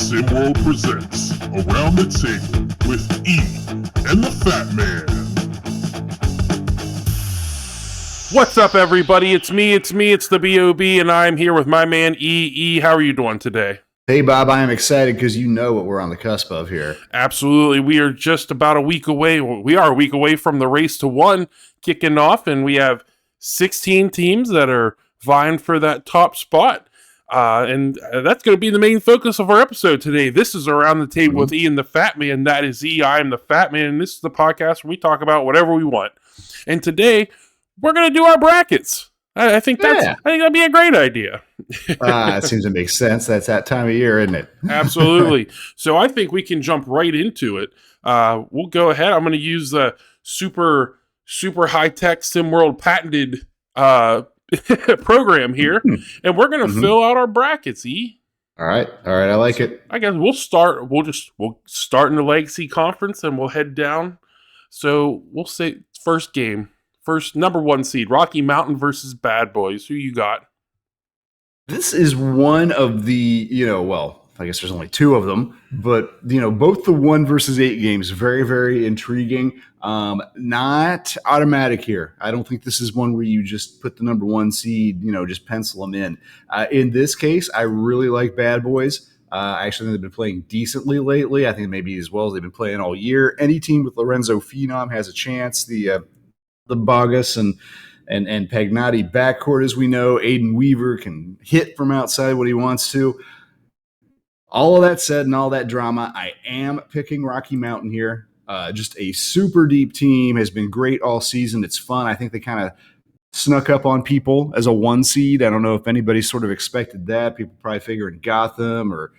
SimWorld presents Around the Table with E and the Fat Man. What's up, everybody? It's me, it's the B.O.B., and I'm here with my man, E. E, how are you doing today? Hey, Bob, I am excited because you know what we're on the cusp of here. Absolutely. We are just about a week away. We are a week away from the Race to One kicking off, and we have 16 teams that are vying for that top spot. And that's going to be the main focus of our episode today. This is Around the Table with Ian the Fat Man. That is E. I am the Fat Man, and this is the podcast where we talk about whatever we want. And today, we're going to do our brackets. I think that'd be a great idea. It seems to make sense. That's that time of year, isn't it? Absolutely. So I think we can jump right into it. We'll go ahead. I'm going to use the super high-tech SimWorld patented program here, and we're going to fill out our brackets, E. All right. I like it. I guess we'll start. We'll start in the Legacy Conference, and we'll head down. So we'll say first game. First, number one seed, Rocky Mountain versus Bad Boys. Who you got? This is one of the, I guess there's only two of them, but, both the 1 versus 8 games, very, very intriguing. Not automatic here. I don't think this is one where you just put the number one seed, just pencil them in. In this case, I really like Bad Boys. I actually think they've been playing decently lately. I think maybe as well as they've been playing all year. Any team with Lorenzo Phenom has a chance. The Bogus and Pagnotti backcourt, as we know. Aiden Weaver can hit from outside what he wants to. All of that said and all that drama, I am picking Rocky Mountain here. Just a super deep team, has been great all season. It's fun. I think they kind of snuck up on people as a 1 seed. I don't know if anybody sort of expected that. People probably figuring Gotham or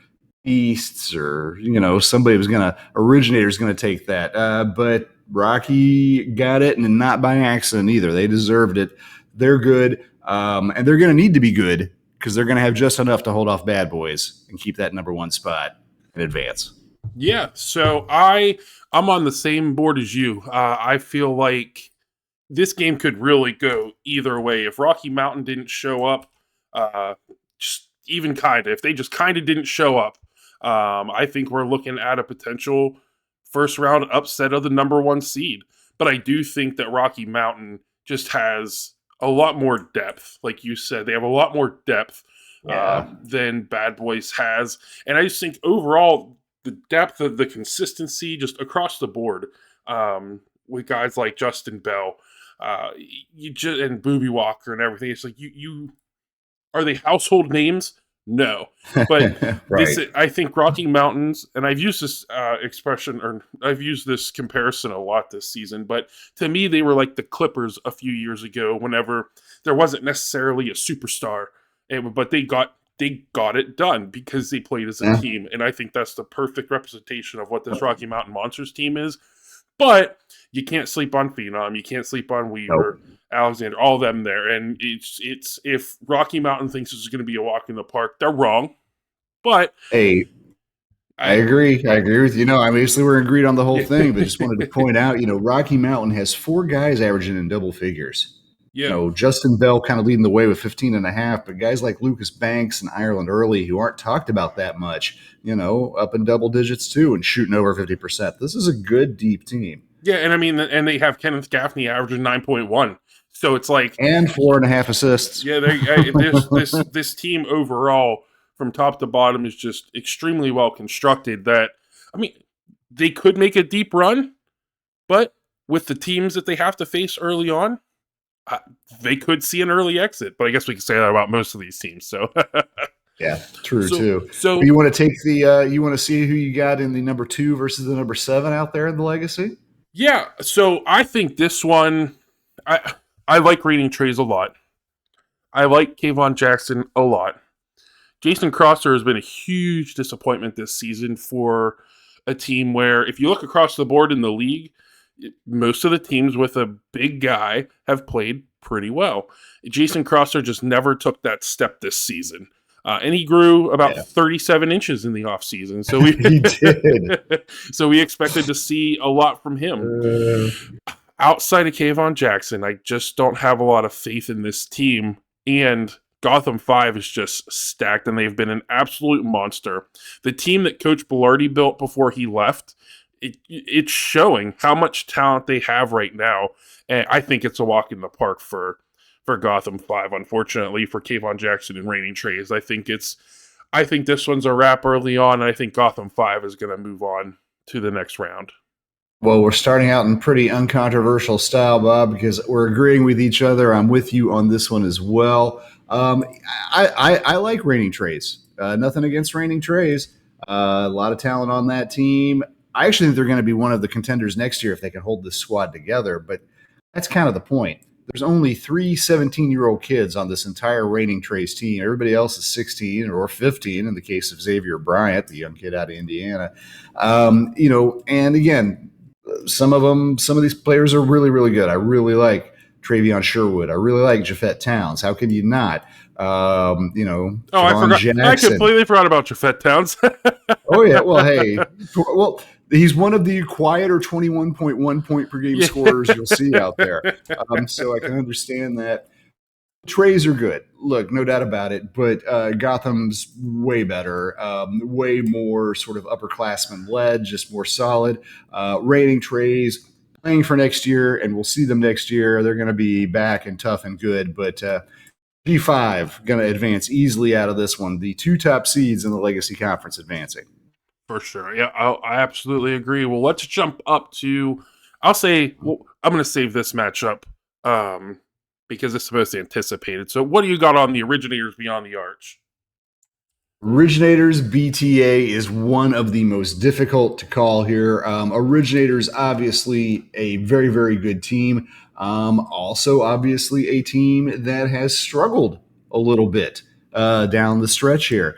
Easts or, somebody was originator's going to take that. But Rocky got it, and not by accident either. They deserved it. They're good, and they're going to need to be good because they're going to have just enough to hold off Bad Boys and keep that number one spot in advance. Yeah, so I'm on the same board as you. I feel like this game could really go either way. If Rocky Mountain didn't show up, if they just kind of didn't show up, I think we're looking at a potential first round upset of the number one seed. But I do think that Rocky Mountain just has a lot more depth. Like you said, they have a lot more depth than Bad Boys has. And I just think overall, the depth of the consistency just across the board with guys like Justin Bell and Booby Walker and everything. It's like you are they household names? No, but right. I think Rocky Mountains, and I've used this expression, or I've used this comparison a lot this season, but to me, they were like the Clippers a few years ago whenever there wasn't necessarily a superstar, but they got it done because they played as a team, and I think that's the perfect representation of what this Rocky Mountain Monsters team is. But you can't sleep on Phenom, you can't sleep on Weaver, Alexander, all of them there. And it's if Rocky Mountain thinks this is going to be a walk in the park, they're wrong. But hey, I agree. I agree with you. Obviously we're agreed on the whole thing, but just wanted to point out, Rocky Mountain has 4 guys averaging in double figures. Yeah. Justin Bell kind of leading the way with 15.5, but guys like Lucas Banks and Ireland Early, who aren't talked about that much, up in double digits too and shooting over 50%. This is a good, deep team. Yeah, and I mean, and they have Kenneth Gaffney averaging 9.1. So it's like, and 4.5 assists. Yeah, this team overall, from top to bottom, is just extremely well constructed. That, I mean, they could make a deep run, but with the teams that they have to face early on, they could see an early exit. But I guess we can say that about most of these teams. So yeah, true too. So you want to take you want to see who you got in the number 2 versus the number 7 out there in the Legacy? Yeah. So I think this one, I like Raining Trays a lot. I like Kayvon Jackson a lot. Jason Crosser has been a huge disappointment this season for a team where, if you look across the board in the league, most of the teams with a big guy have played pretty well. Jason Crosser just never took that step this season. And he grew about 37 inches in the offseason. So he did. So we expected to see a lot from him. Outside of Kayvon Jackson, I just don't have a lot of faith in this team. And Gotham 5 is just stacked, and they've been an absolute monster. The team that Coach Bellardi built before he left, it's showing how much talent they have right now. And I think it's a walk in the park for Gotham 5, unfortunately, for Kayvon Jackson and Reigning Trays. I think this one's a wrap early on, and I think Gotham 5 is going to move on to the next round. Well, we're starting out in pretty uncontroversial style, Bob, because we're agreeing with each other. I'm with you on this one as well. I like Reigning Trays. Nothing against Reigning Trays. A lot of talent on that team. I actually think they're going to be one of the contenders next year if they can hold this squad together, but that's kind of the point. There's only 3 17-year-old kids on this entire Reigning Trays team. Everybody else is 16 or 15 in the case of Xavier Bryant, the young kid out of Indiana. And again, some of these players are really, really good. I really like Travion Sherwood. I really like Jafet Towns. How can you not? I forgot. Jackson. I completely forgot about Jafet Towns. Oh yeah. Well, hey. Well, he's one of the quieter 21.1 point per game scorers you'll see out there. So I can understand that. Trays are good. Look, no doubt about it. But Gotham's way better, way more sort of upperclassman led, just more solid. Reigning Trays playing for next year, and we'll see them next year. They're going to be back and tough and good. But G5 going to advance easily out of this one. The 2 top seeds in the Legacy Conference advancing. For sure. Yeah, I absolutely agree. Well, let's jump up to, I'm going to save this matchup because it's supposed to be anticipated. So what do you got on the Originators Beyond the Arch? Originators BTA is one of the most difficult to call here. Originators, obviously a very, very good team. Also, obviously a team that has struggled a little bit down the stretch here.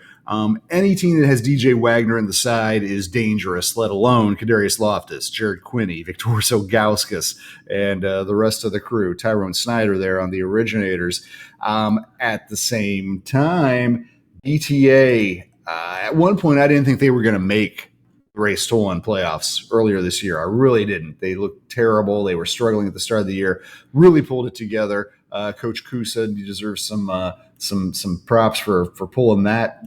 Any team that has DJ Wagner in the side is dangerous, let alone Kadarius Loftus, Jared Quinney, Victoris Ilgauskas, and the rest of the crew, Tyrone Snyder there on the Originators. At the same time, ETA, at one point, I didn't think they were going to make race to 1 playoffs earlier this year. I really didn't. They looked terrible. They were struggling at the start of the year. Really pulled it together. Coach Kusa, you deserve some props for pulling that,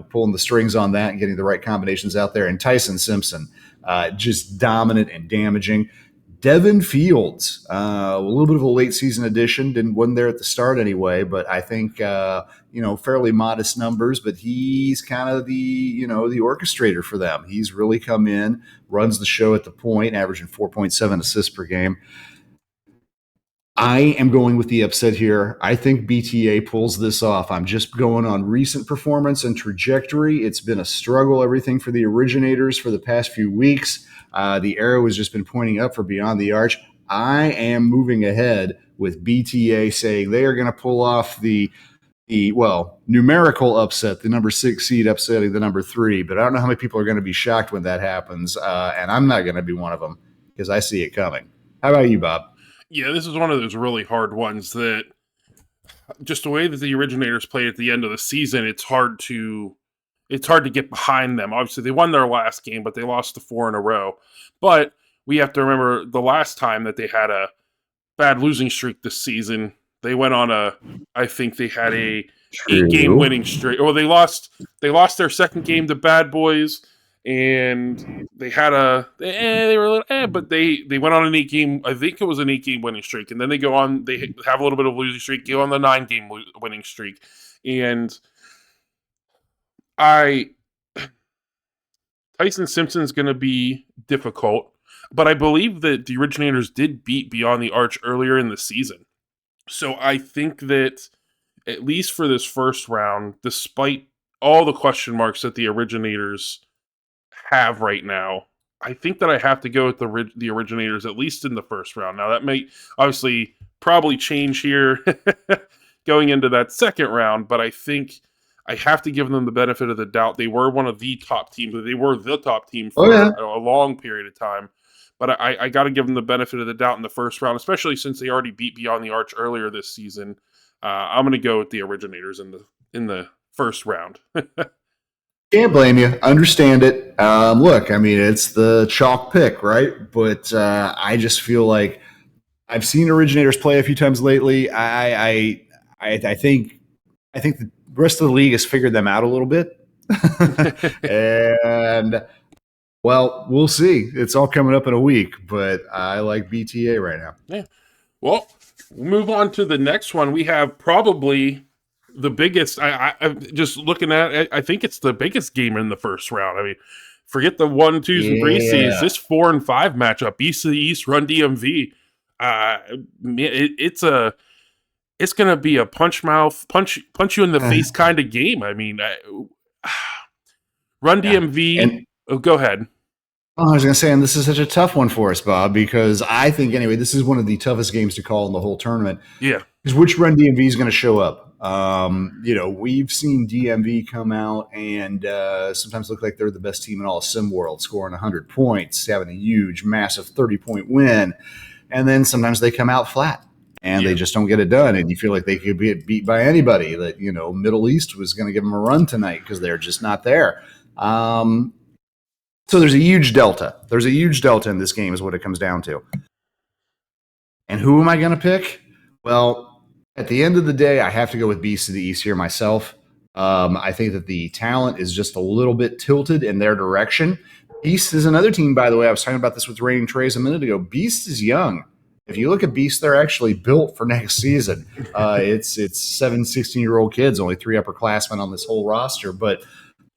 pulling the strings on that and getting the right combinations out there. And Tyson Simpson, just dominant and damaging. Devin Fields, a little bit of a late season addition, wasn't there at the start anyway, but I think, fairly modest numbers, but he's kind of the orchestrator for them. He's really come in, runs the show at the point, averaging 4.7 assists per game. I am going with the upset here. I think BTA pulls this off. I'm just going on recent performance and trajectory. It's been a struggle, everything for the Originators for the past few weeks. The arrow has just been pointing up for Beyond the Arch. I am moving ahead with BTA saying they are going to pull off the numerical upset, the number 6 seed upsetting the number 3. But I don't know how many people are going to be shocked when that happens. And I'm not going to be one of them because I see it coming. How about you, Bob? Yeah, this is one of those really hard ones that just the way that the Originators played at the end of the season, it's hard to get behind them. Obviously, they won their last game, but they lost to 4 in a row. But we have to remember the last time that they had a bad losing streak this season, they went on I think they had a 8-game winning streak. Well, they lost their second game to Bad Boys, and they had they were a little, but they went on an 8-game, I think it was an 8-game winning streak, and then they go on, they have a little bit of a losing streak, go on the 9-game winning streak, and Tyson Simpson's going to be difficult, but I believe that the Originators did beat Beyond the Arch earlier in the season. So I think that, at least for this first round, despite all the question marks that the Originators have right now, I think that I have to go with the Originators, at least in the first round. Now, that may obviously probably change here going into that second round, but I think I have to give them the benefit of the doubt. They were one of the top teams. They were the top team for a long period of time. But I got to give them the benefit of the doubt in the first round, especially since they already beat Beyond the Arch earlier this season. I'm going to go with the Originators in the first round. Can't blame you. Understand it. Look, I mean, it's the chalk pick, right? But I just feel like I've seen Originators play a few times lately. I think I think the rest of the league has figured them out a little bit. And, well, we'll see. It's all coming up in a week, but I like BTA right now. Yeah. Well, we'll move on to the next one. We have probably the biggest. I'm just looking at it, I think it's the biggest game in the first round. I mean, forget the 1, 2s, and 3 seeds. This 4 and 5 matchup, Beast of the East, Run DMV. It's going to be a punch you in the face kind of game. I mean, Run DMV. And go ahead. I was going to say, and this is such a tough one for us, Bob, because I think, anyway, this is one of the toughest games to call in the whole tournament. Yeah. Is which Run DMV is going to show up. We've seen DMV come out and sometimes look like they're the best team in all of SimWorld, scoring 100 points, having a huge, massive 30-point win. And then sometimes they come out flat and they just don't get it done. And you feel like they could be beat by anybody. That, Middle East was going to give them a run tonight because they're just not there. So there's a huge delta. There's a huge delta in this game is what it comes down to. And who am I going to pick? Well, at the end of the day, I have to go with Beast of the East here myself. I think that the talent is just a little bit tilted in their direction. Beast is another team, by the way. I was talking about this with Reigning Trays a minute ago. Beast is young. If you look at Beast, they're actually built for next season. It's 7 16-year-old kids, only 3 upperclassmen on this whole roster. But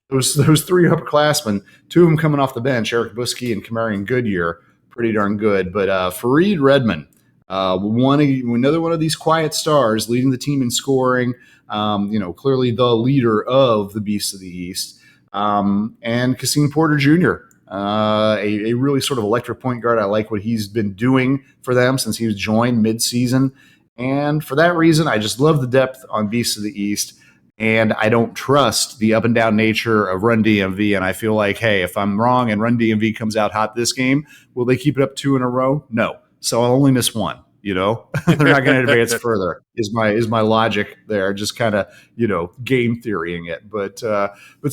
those 3 upperclassmen, 2 of them coming off the bench, Eric Buskey and Kamarian Goodyear, pretty darn good. But Fareed Redmond, another one of these quiet stars, leading the team in scoring. Clearly the leader of the Beasts of the East, and Cassine Porter Jr., a really sort of electric point guard. I like what he's been doing for them since he was joined mid-season. And for that reason, I just love the depth on Beasts of the East. And I don't trust the up and down nature of Run DMV. And I feel like, hey, if I'm wrong and Run DMV comes out hot this game, will they keep it up 2 in a row? No. So I'll only miss 1. They're not going to advance further. Is my logic there? Just kind of game theorying it. But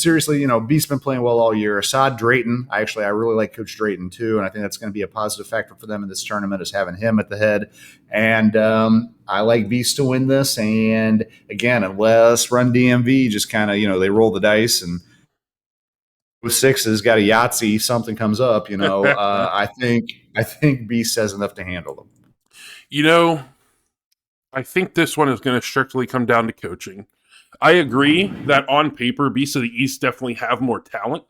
seriously, Beast's been playing well all year. Assad Drayton, I really like Coach Drayton too, and I think that's going to be a positive factor for them in this tournament is having him at the head. And I like Beast to win this. And again, unless Run DMV just kind of they roll the dice and with 6s got a Yahtzee, something comes up. I think Beast has enough to handle them. I think this one is going to strictly come down to coaching. I agree that on paper, Beasts of the East definitely have more talent.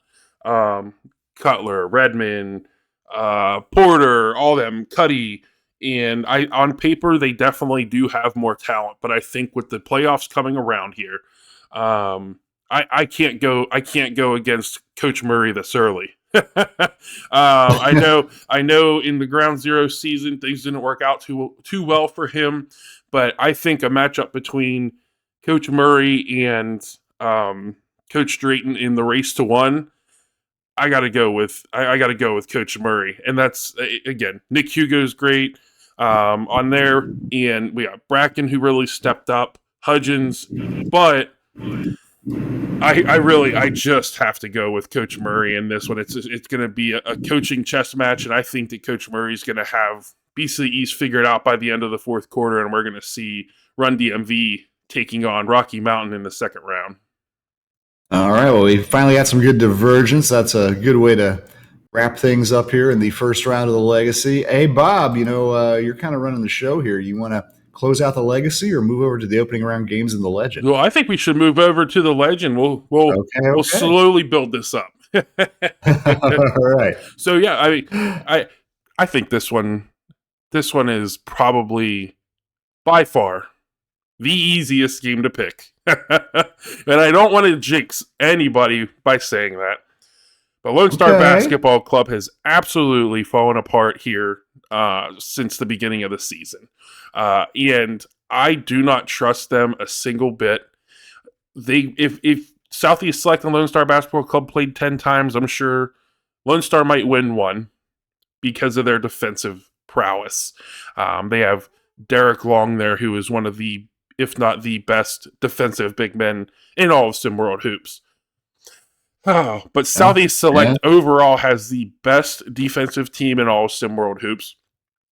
Cutler, Redmond, Porter, all them, Cuddy, and on paper they definitely do have more talent. But I think with the playoffs coming around here, I can't go against Coach Murray this early. I know in the Ground Zero season things didn't work out too well for him, but I think a matchup between Coach Murray and Coach Drayton in the race to 1, I gotta go with Coach Murray, and that's again Nick Hugo's great on there, and we got Bracken who really stepped up, Hudgens, but I just have to go with Coach Murray in this one. It's going to be a coaching chess match, and I think that Coach Murray is going to have BC East figured out by the end of the 4th quarter, and we're going to see Run DMV taking on Rocky Mountain in the 2nd round. All right, well, we finally got some good divergence. That's a good way to wrap things up here in the first round of the Legacy. Hey, Bob, you're kind of running the show here. You want to close out the Legacy or move over to the opening round games in the Legend? Well, I think we should move over to the Legend. We'll slowly build this up. All right. So yeah, I think this one is probably by far the easiest game to pick. And I don't want to jinx anybody by saying that. But Lone Star Basketball Club has absolutely fallen apart here since the beginning of the season. And I do not trust them a single bit. If Southeast Select and Lone Star Basketball Club played 10 times, I'm sure Lone Star might win 1 because of their defensive prowess. They have Derek Long there, who is one of the, if not the best defensive big men in all of SimWorld Hoops. Oh, but Southeast Select overall has the best defensive team in all of SimWorld Hoops.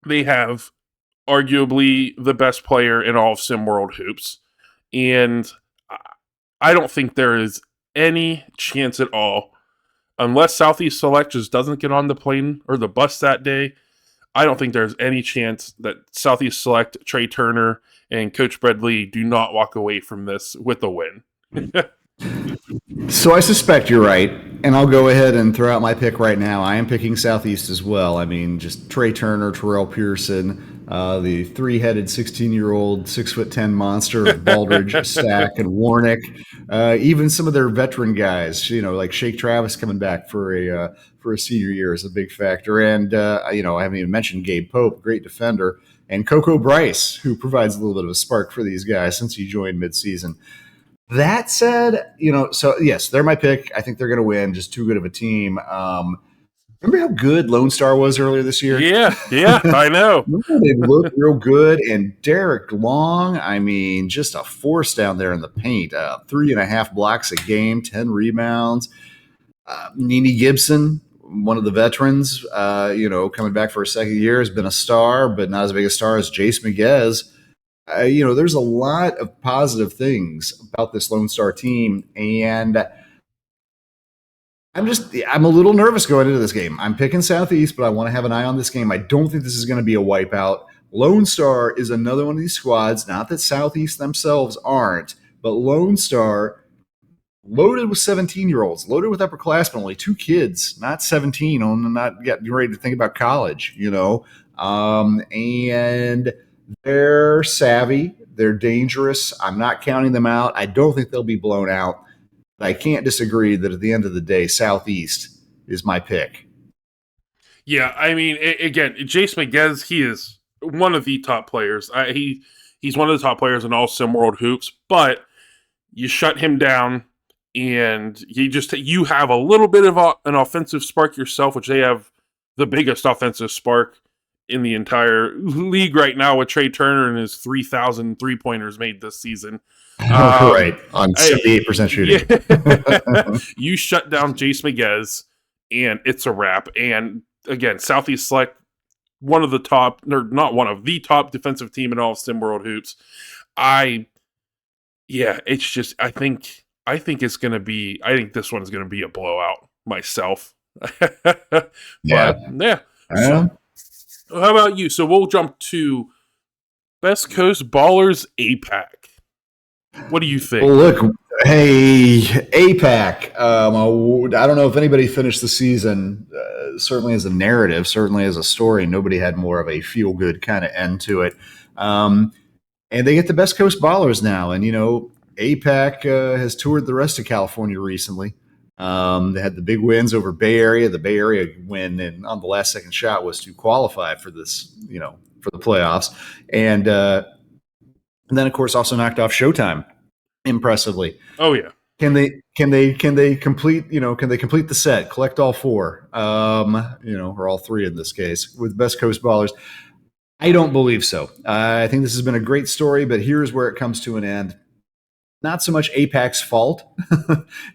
They have arguably the best player in all of SimWorld Hoops. And I don't think there is any chance at all, unless Southeast Select just doesn't get on the plane or the bus that day. I don't think there's any chance that Southeast Select, Trey Turner, and Coach Brad Lee do not walk away from this with a win. So I suspect you're right, and I'll go ahead and throw out my pick right now. I am picking Southeast as well. I mean, just Trey Turner, Terrell Pearson, the three-headed 16-year-old, 6'10" monster of Baldridge, Stack, and Warnick. Even some of their veteran guys, like Shake Travis coming back for a senior year is a big factor. And I haven't even mentioned Gabe Pope, great defender, and Coco Bryce, who provides a little bit of a spark for these guys since he joined midseason. That said, so yes, they're my pick. I think they're going to win. Just too good of a team. Remember how good Lone Star was earlier this year? Yeah, I know. They looked real good. And Derek Long, I mean, just a force down there in the paint. 3.5 blocks a game, 10 rebounds. Nene Gibson, one of the veterans, coming back for a second year, has been a star, but not as big a star as Jace Miguez. There's a lot of positive things about this Lone Star team, and I'm a little nervous going into this game. I'm picking Southeast, but I want to have an eye on this game. I don't think this is going to be a wipeout. Lone Star is another one of these squads, not that Southeast themselves aren't, but Lone Star loaded with 17-year-olds, loaded with upperclassmen, only 2 kids, not 17, not getting ready to think about college, and they're savvy. They're dangerous. I'm not counting them out. I don't think they'll be blown out. But I can't disagree that at the end of the day, Southeast is my pick. Yeah, I mean, again, Jace Miguez, he is one of the top players. He's one of the top players in all SimWorld hoops, but you shut him down, and you have a little bit of an offensive spark yourself, which they have the biggest offensive spark in the entire league right now with Trey Turner and his 3,000 3-pointers made this season. Right, on 78% shooting. Yeah. You shut down Jace Miguez, and it's a wrap. And again, Southeast Select, one of the top, or not one of the top defensive team in all of SimWorld hoops. It's just, I think this one is going to be a blowout myself. Yeah. How about you? So we'll jump to Best Coast Ballers APAC. What do you think? Well, look, hey, APAC. I don't know if anybody finished the season, certainly as a narrative, certainly as a story. Nobody had more of a feel-good kind of end to it. And they get the Best Coast Ballers now. And, APAC has toured the rest of California recently. They had the big wins over Bay Area. The Bay Area win on the last second shot was to qualify for this, for the playoffs. And then, of course, also knocked off Showtime impressively. Oh yeah. Can they complete, can they complete the set, collect all 4, or all 3 in this case with Best Coast Ballers? I don't believe so. I think this has been a great story, but here's where it comes to an end. Not so much APAC's fault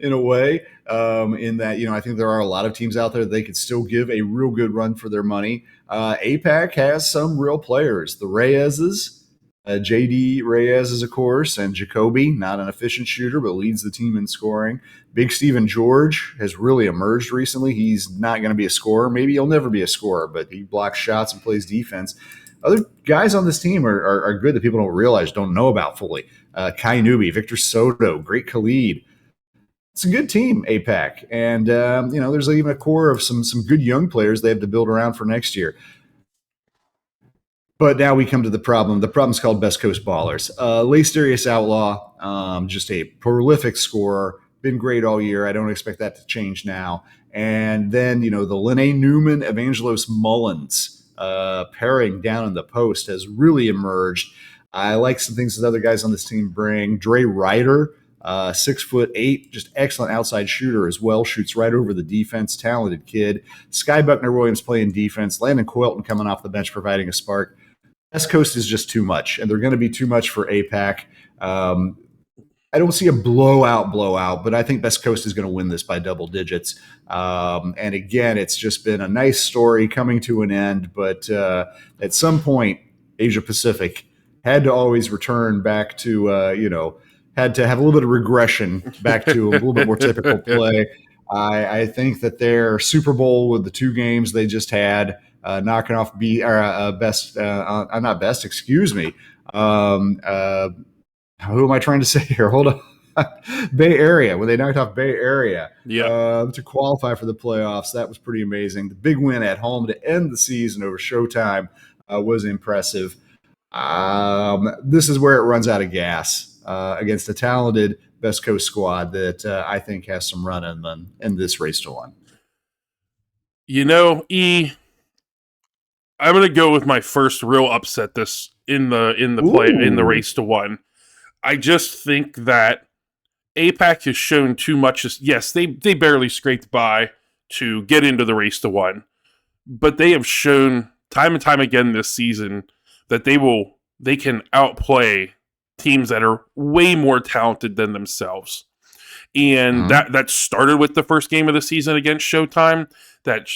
in a way, in that, I think there are a lot of teams out there that they could still give a real good run for their money. APAC has some real players. The Reyes's, JD Reyes is, of course, and Jacoby, not an efficient shooter, but leads the team in scoring. Big Steven George has really emerged recently. He's not going to be a scorer. Maybe he'll never be a scorer, but he blocks shots and plays defense. Other guys on this team are good that people don't know about fully. Kai Newby, Victor Soto, great Khalid. It's a good team, APAC. And, there's even a core of some good young players they have to build around for next year. But now we come to the problem. The problem's called Best Coast Ballers. Lace Darius Outlaw, just a prolific scorer, been great all year. I don't expect that to change now. And then, the Lene Newman, Evangelos Mullins pairing down in the post has really emerged. I like some things that other guys on this team bring. Dre Ryder, 6'8", just excellent outside shooter as well. Shoots right over the defense. Talented kid. Sky Buckner Williams playing defense. Landon Quilton coming off the bench providing a spark. West Coast is just too much, and they're going to be too much for APAC. I don't see a blowout, but I think Best Coast is going to win this by double digits. And again, it's just been a nice story coming to an end, but at some point, Asia Pacific had to always return back to, had to have a little bit of regression back to a little bit more typical play. I think that their Super Bowl with the 2 games they just had, knocking off not best, excuse me. Who am I trying to say here? Hold on. Bay Area, when they knocked off Bay Area to qualify for the playoffs. That was pretty amazing. The big win at home to end the season over Showtime was impressive. This is where it runs out of gas against a talented Best Coast squad that I think has some run in them in this race to 1. I'm going to go with my first real upset this in the race to 1. I just think that APAC has shown too much. Yes, they barely scraped by to get into the race to 1, but they have shown time and time again this season that they can outplay teams that are way more talented than themselves. And that started with the first game of the season against Showtime. That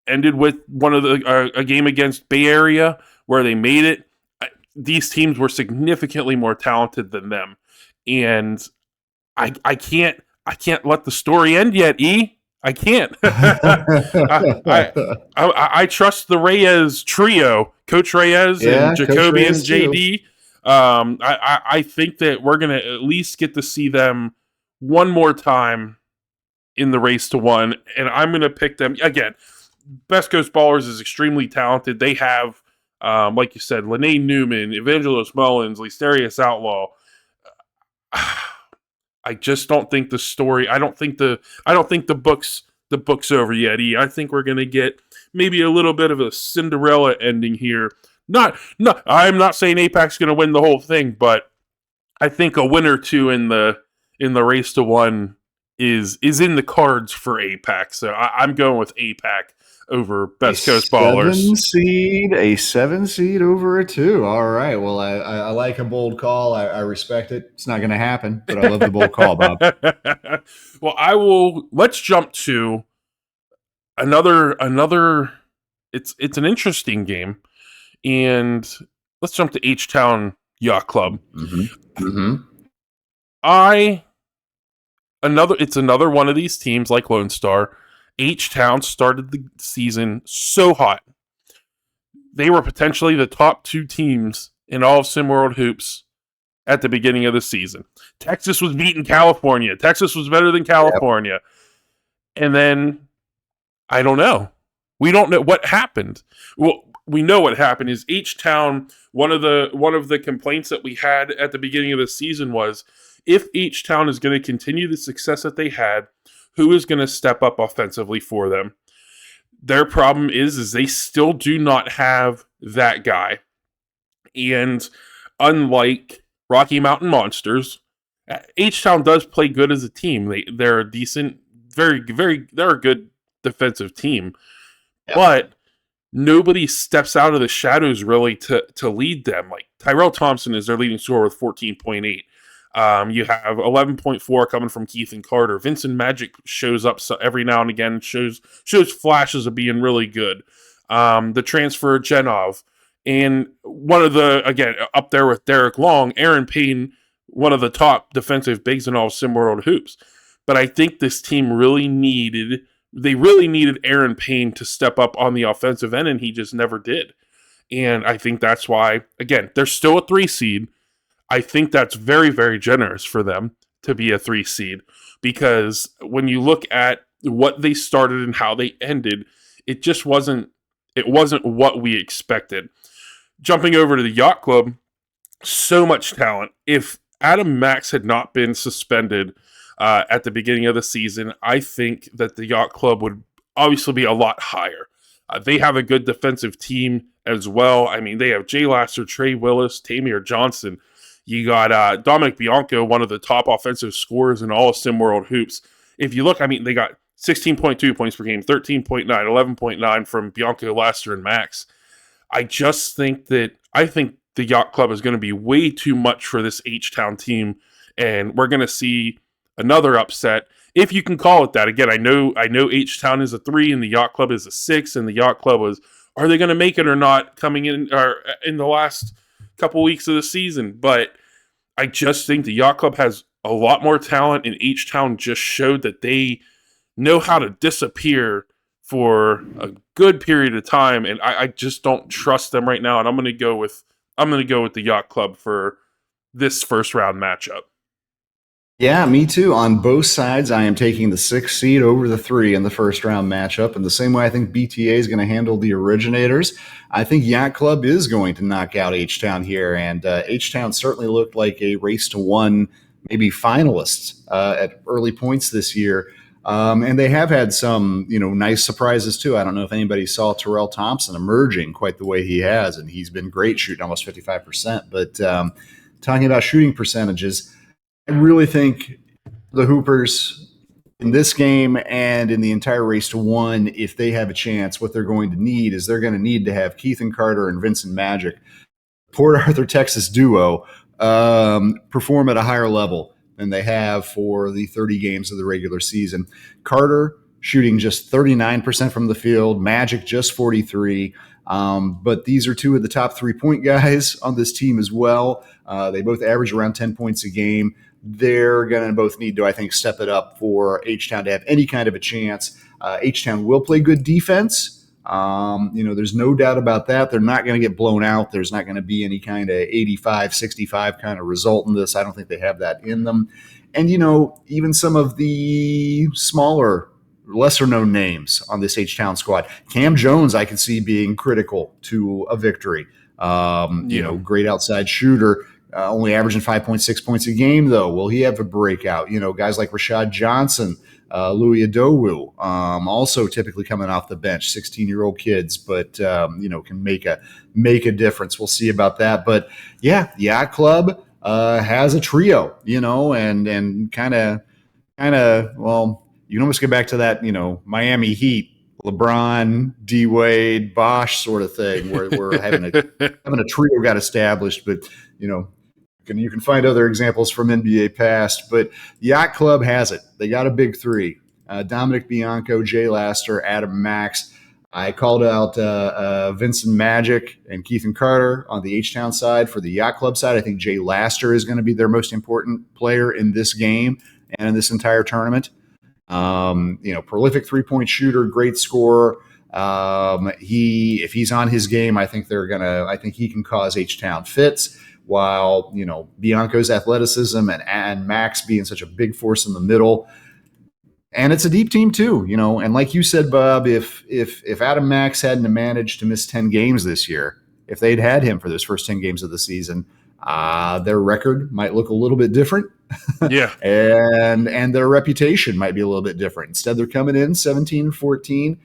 ended with a game against Bay Area where they made it. These teams were significantly more talented than them, and I can't let the story end yet. I can't. I trust the Reyes trio, Coach Reyes and Jacoby and JD. I think that we're gonna at least get to see them one more time in the race to 1, and I'm gonna pick them again. Best Coast Ballers is extremely talented. They have, like you said, Lene Newman, Evangelos Mullins, Listerius Outlaw. I just don't think the story. I don't think the book's over yet. I think we're gonna get maybe a little bit of a Cinderella ending here. I'm not saying APAC's gonna win the whole thing, but I think a win or 2 in the race to 1 is in the cards for APAC. So I'm going with APAC over Best Coast Ballers. A 7 seed over a 2. All right. Well, I like a bold call. I respect it. It's not going to happen, but I love the bold call, Bob. Well, let's jump to another. It's an interesting game, and let's jump to H-Town Yacht Club. It's another one of these teams like Lone Star. H-Town started the season so hot. They were potentially the top 2 teams in all of SimWorld Hoops at the beginning of the season. Texas was beating California. Texas was better than California. Yep. And then, I don't know. We don't know what happened. Well, we know what happened is H-Town, one of the complaints that we had at the beginning of the season was, if H-Town is going to continue the success that they had, who is going to step up offensively for them? Their problem is they still do not have that guy. And unlike Rocky Mountain Monsters, H-Town does play good as a team. They're a decent, they're a good defensive team. Yeah. But nobody steps out of the shadows really to lead them. Like Tyrell Thompson is their leading scorer with 14.8. You have 11.4 coming from Keith and Carter. Vincent Magic shows up every now and again, shows flashes of being really good. The transfer Genov, and one of the, again, up there with Derek Long, Aaron Payne, one of the top defensive bigs in all SimWorld Hoops. But I think this team really needed Aaron Payne to step up on the offensive end, and he just never did. And I think that's why, again, they're still a 3 seed. I think that's very, very generous for them to be a 3 seed, because when you look at what they started and how they ended, it just wasn't what we expected. Jumping over to the Yacht Club, so much talent. If Adam Max had not been suspended at the beginning of the season, I think that the Yacht Club would obviously be a lot higher. They have a good defensive team as well. I mean, they have Jay Lasser, Trey Willis, Tamir Johnson. You got Dominic Bianco, one of the top offensive scorers in all of SimWorld Hoops. If you look, I mean, they got 16.2 points per game, 13.9, 11.9 from Bianco, Lasser, and Max. I think the Yacht Club is going to be way too much for this H-Town team, and we're going to see another upset, if you can call it that. Again, I know H-Town is a 3 and the Yacht Club is a 6, and the Yacht Club was, are they going to make it or not coming in or in the last couple weeks of the season? But I just think the Yacht Club has a lot more talent, and H-Town just showed that they know how to disappear for a good period of time, and I just don't trust them right now. And I'm gonna go with the Yacht Club for this first round matchup. Yeah, me too. On both sides, I am taking the 6 seed over the 3 in the first round matchup. And the same way I think BTA is going to handle the Originators, I think Yacht Club is going to knock out H-Town here. And H-Town certainly looked like a race to one, maybe finalists at early points this year. And they have had some, nice surprises too. I don't know if anybody saw Terrell Thompson emerging quite the way he has, and he's been great shooting almost 55%. But talking about shooting percentages, I really think the Hoopers in this game and in the entire race to one, if they have a chance, what they're going to need is they're going to need to have Keith and Carter and Vincent Magic, Port Arthur, Texas duo, perform at a higher level than they have for the 30 games of the regular season. Carter shooting just 39% from the field, Magic just 43%. But these are two of the top 3-point guys on this team as well. They both average around 10 points a game. They're going to both need to, I think, step it up for H-Town to have any kind of a chance. H-Town will play good defense. There's no doubt about that. They're not going to get blown out. There's not going to be any kind of 85-65 kind of result in this. I don't think they have that in them. And, even some of the smaller, lesser-known names on this H-Town squad, Cam Jones, I can see being critical to a victory. Great outside shooter. Only averaging 5.6 points a game, though. Will he have a breakout? Guys like Rashad Johnson, Louis Adowu, also typically coming off the bench, 16-year-old kids, but can make a difference. We'll see about that. But yeah, the Yacht Club has a trio, and kind of, well, you can almost get back to that, Miami Heat, LeBron, D Wade, Bosh sort of thing, where we're having a trio got established, but you can find other examples from NBA past, but Yacht Club has it. They got a big three: Dominic Bianco, Jay Laster, Adam Max. I called out Vincent Magic and Keith and Carter on the H-Town side. For the Yacht Club side, I think Jay Laster is going to be their most important player in this game and in this entire tournament. Prolific 3-point shooter, great scorer. If he's on his game, I think he can cause H-Town fits, while, Bianco's athleticism and Max being such a big force in the middle. And it's a deep team too, and like you said, Bob, if Adam Max hadn't managed to miss 10 games this year, if they'd had him for those first 10 games of the season, their record might look a little bit different. Yeah. and their reputation might be a little bit different. Instead, they're coming in 17-14.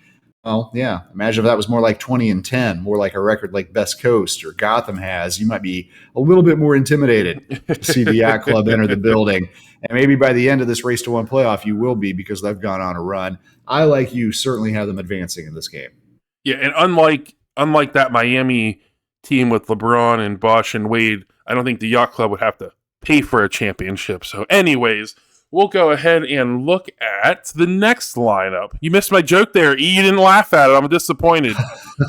Well, yeah. Imagine if that was more like 20-10, more like a record like Best Coast or Gotham has. You might be a little bit more intimidated to see the Yacht Club enter the building. And maybe by the end of this race to one playoff, you will be, because they've gone on a run. I, like you, certainly have them advancing in this game. Yeah, and unlike that Miami team with LeBron and Bosh and Wade, I don't think the Yacht Club would have to pay for a championship. So anyways, we'll go ahead and look at the next lineup. You missed my joke there, E. You didn't laugh at it. I'm disappointed.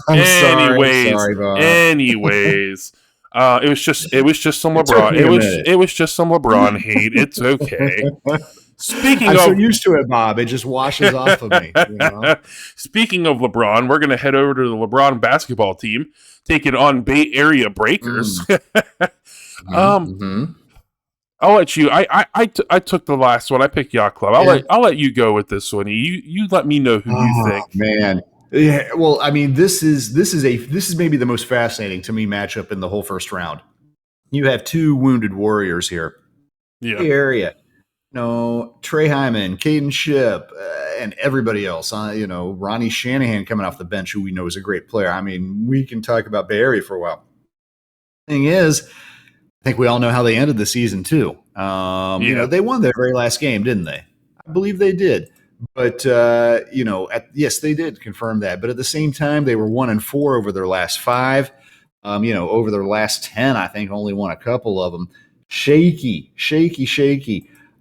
Sorry, Bob. Anyways, it was just some LeBron. It was just some LeBron hate. It's okay. I'm so used to it, Bob. It just washes off of me. Speaking of LeBron, we're going to head over to the LeBron basketball team, taking on Bay Area Breakers. I'll let you. I took the last one. I picked Yacht Club. I'll let you go with this one. You let me know who you think. Man, yeah. Well, I mean, this is maybe the most fascinating to me matchup in the whole first round. You have two wounded warriors here. Yeah. Bay Area. Trey Hyman, Caden Shipp, and everybody else. Ronnie Shanahan coming off the bench, who we know is a great player. I mean, we can talk about Bay Area for a while. Thing is, I think we all know how they ended the season too. They won their very last game, didn't they? I believe they did. But yes, they did confirm that. But at the same time, they were 1-4 over their last 5. Over their last 10, I think only won a couple of them. Shaky.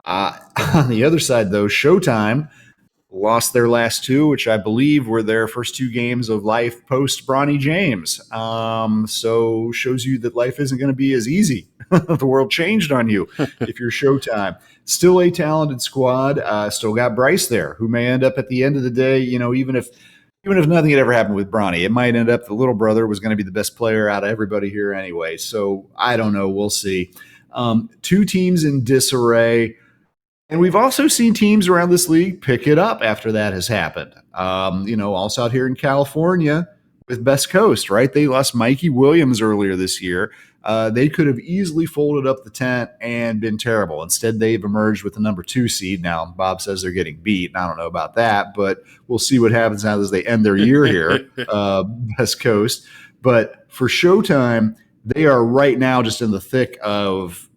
On the other side, though, Showtime lost their last 2, which I believe were their first 2 games of life post Bronny James. So shows you that life isn't going to be as easy the world changed on you if you're Showtime. Still a talented squad. Still got Bryce there, who may end up at the end of the day, even if nothing had ever happened with Bronny, it might end up the little brother was going to be the best player out of everybody here anyway. So I don't know. We'll see. Two teams in disarray. And we've also seen teams around this league pick it up after that has happened. Also out here in California with Best Coast, right? They lost Mikey Williams earlier this year. They could have easily folded up the tent and been terrible. Instead, they've emerged with the number 2 seed. Now, Bob says they're getting beat. I don't know about that, but we'll see what happens now as they end their year here, Best Coast. But for Showtime, they are right now just in the thick of,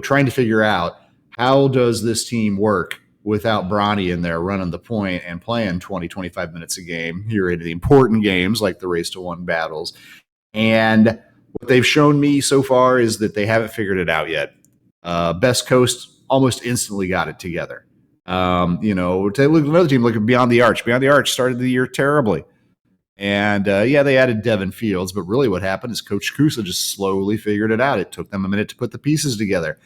trying to figure out how does this team work without Bronny in there running the point and playing 20, 25 minutes a game here in the important games like the Race to 1 battles. And what they've shown me so far is that they haven't figured it out yet. Best Coast almost instantly got it together. Take a look at another team, look at Beyond the Arch. Beyond the Arch started the year terribly. And, they added Devin Fields, but really what happened is Coach Kusa just slowly figured it out. It took them a minute to put the pieces together.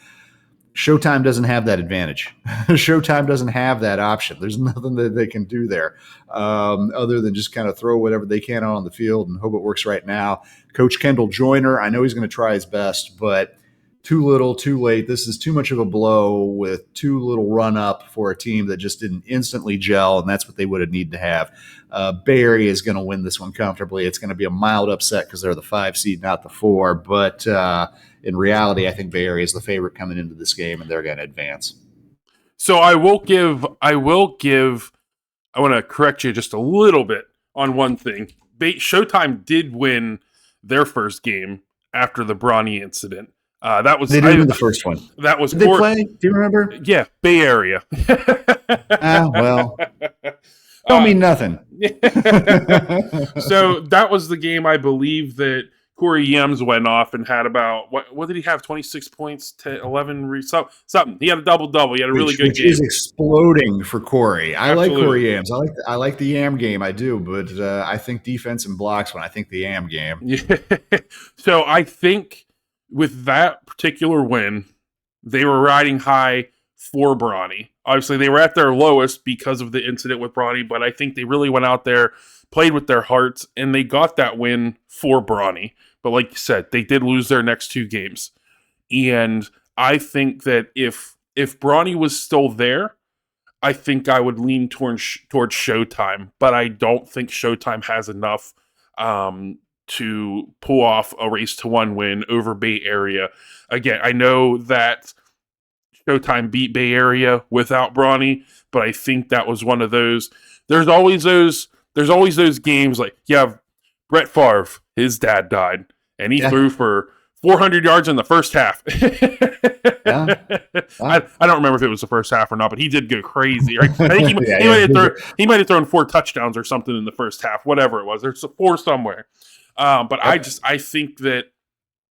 Showtime doesn't have that advantage. Showtime doesn't have that option. There's nothing that they can do there other than just kind of throw whatever they can out on the field and hope it works right now. Coach Kendall Joyner, I know he's going to try his best, but too little, too late. This is too much of a blow with too little run up for a team that just didn't instantly gel, and that's what they would have needed to have. Bay Area is going to win this one comfortably. It's going to be a mild upset because they're the 5 seed, not the 4, but in reality, I think Bay Area is the favorite coming into this game, and they're going to advance. So I want to correct you just a little bit on one thing. Showtime did win their first game after the Bronny incident. They did win the first one. That was. Did they play? Do you remember? Yeah, Bay Area. Well, don't mean nothing. So that was the game, I believe, that Corey Yems went off and had about what did he have? 26 points to 11 something. He had a double. He had a really good game. Which is exploding for Corey. I like Corey Yams. I like the Yam game. I do, but I think defense and blocks when I think the Yam game. Yeah. So I think with that particular win, they were riding high for Bronny. Obviously, they were at their lowest because of the incident with Bronny, but I think they really went out there, played with their hearts, and they got that win for Bronny. But like you said, they did lose their next 2 games. And I think that if Bronny was still there, I think I would lean towards Showtime. But I don't think Showtime has enough to pull off a Race to 1 win over Bay Area. Again, I know that Showtime beat Bay Area without Bronny, but I think that was one of those. There's always those games like you have Brett Favre, his dad died, and he threw for 400 yards in the first half. I don't remember if it was the first half or not, but he did go crazy. Right? I think he might have thrown 4 touchdowns or something in the first half, whatever it was. There's a 4 somewhere. But I think that